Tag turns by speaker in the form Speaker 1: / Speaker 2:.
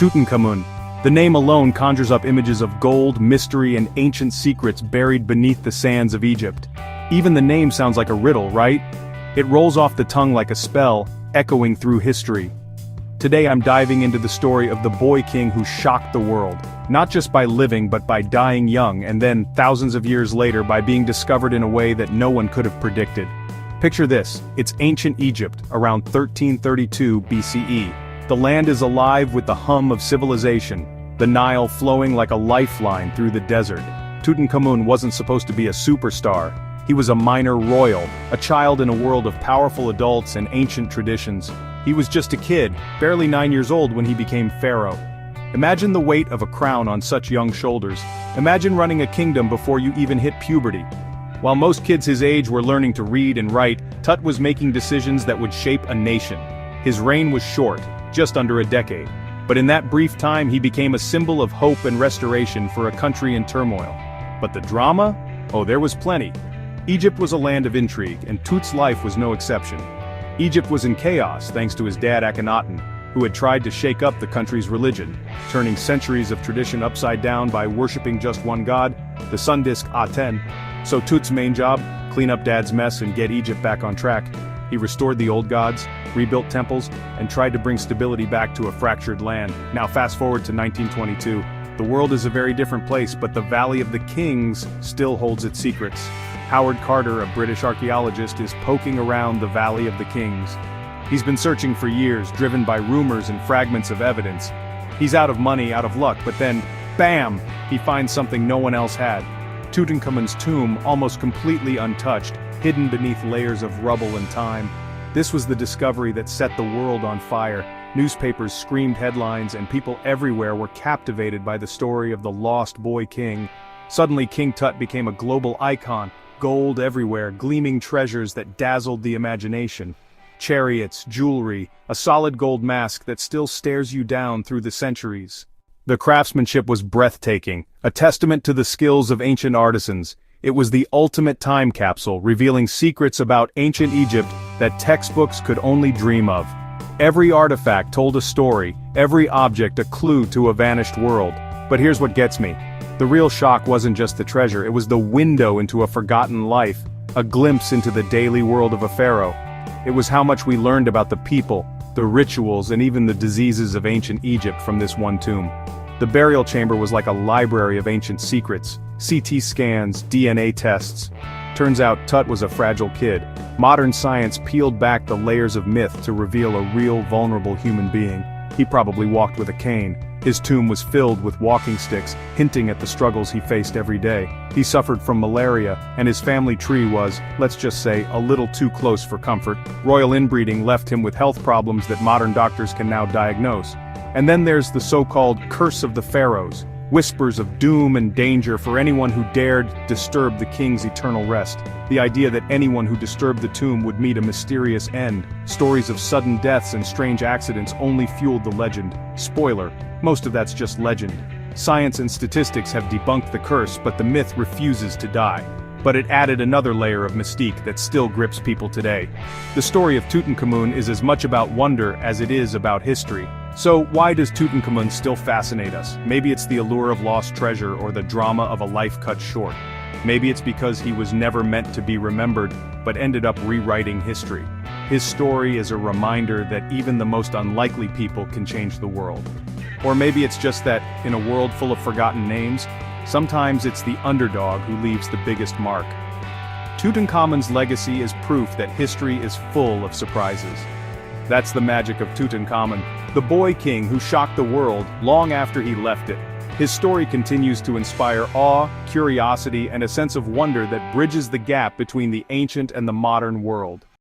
Speaker 1: Tutankhamun. The name alone conjures up images of gold, mystery, and ancient secrets buried beneath the sands of Egypt. Even the name sounds like a riddle, right? It rolls off the tongue like a spell, echoing through history. Today I'm diving into the story of the boy king who shocked the world, not just by living but by dying young and then, thousands of years later, by being discovered in a way that no one could have predicted. Picture this, it's ancient Egypt, around 1332 BCE. The land is alive with the hum of civilization, the Nile flowing like a lifeline through the desert. Tutankhamun wasn't supposed to be a superstar. He was a minor royal, a child in a world of powerful adults and ancient traditions. He was just a kid, barely 9 years old when he became pharaoh. Imagine the weight of a crown on such young shoulders. Imagine running a kingdom before you even hit puberty. While most kids his age were learning to read and write, Tut was making decisions that would shape a nation. His reign was short, just under a decade. But in that brief time he became a symbol of hope and restoration for a country in turmoil. But the drama? Oh, there was plenty. Egypt was a land of intrigue, and Tut's life was no exception. Egypt was in chaos thanks to his dad Akhenaten, who had tried to shake up the country's religion, turning centuries of tradition upside down by worshipping just one god, the sun disk Aten. So Tut's main job? Clean up dad's mess and get Egypt back on track. He restored the old gods, rebuilt temples, and tried to bring stability back to a fractured land. Now fast forward to 1922. The world is a very different place, but the Valley of the Kings still holds its secrets. Howard Carter, a British archaeologist, is poking around the Valley of the Kings. He's been searching for years, driven by rumors and fragments of evidence. He's out of money, out of luck, but then, bam, he finds something no one else had. Tutankhamun's tomb, almost completely untouched, hidden beneath layers of rubble and time. This was the discovery that set the world on fire. Newspapers screamed headlines, and people everywhere were captivated by the story of the lost boy king. Suddenly King Tut became a global icon, gold everywhere, gleaming treasures that dazzled the imagination. Chariots, jewelry, a solid gold mask that still stares you down through the centuries. The craftsmanship was breathtaking, a testament to the skills of ancient artisans. It was the ultimate time capsule, revealing secrets about ancient Egypt that textbooks could only dream of. Every artifact told a story, every object a clue to a vanished world. But here's what gets me. The real shock wasn't just the treasure, it was the window into a forgotten life, a glimpse into the daily world of a pharaoh. It was how much we learned about the people, the rituals, and even the diseases of ancient Egypt from this one tomb. The burial chamber was like a library of ancient secrets, CT scans, DNA tests. Turns out Tut was a fragile kid. Modern science peeled back the layers of myth to reveal a real vulnerable human being. He probably walked with a cane. His tomb was filled with walking sticks, hinting at the struggles he faced every day. He suffered from malaria, and his family tree was, let's just say, a little too close for comfort. Royal inbreeding left him with health problems that modern doctors can now diagnose. And then there's the so-called curse of the Pharaohs, whispers of doom and danger for anyone who dared disturb the king's eternal rest. The idea that anyone who disturbed the tomb would meet a mysterious end. Stories of sudden deaths and strange accidents only fueled the legend. Spoiler, most of that's just legend. Science and statistics have debunked the curse, but the myth refuses to die. But it added another layer of mystique that still grips people today. The story of Tutankhamun is as much about wonder as it is about history. So why does Tutankhamun still fascinate us? Maybe it's the allure of lost treasure or the drama of a life cut short. Maybe it's because he was never meant to be remembered, but ended up rewriting history. His story is a reminder that even the most unlikely people can change the world. Or maybe it's just that, in a world full of forgotten names, sometimes it's the underdog who leaves the biggest mark. Tutankhamun's legacy is proof that history is full of surprises. That's the magic of Tutankhamun, the boy king who shocked the world long after he left it. His story continues to inspire awe, curiosity, and a sense of wonder that bridges the gap between the ancient and the modern world.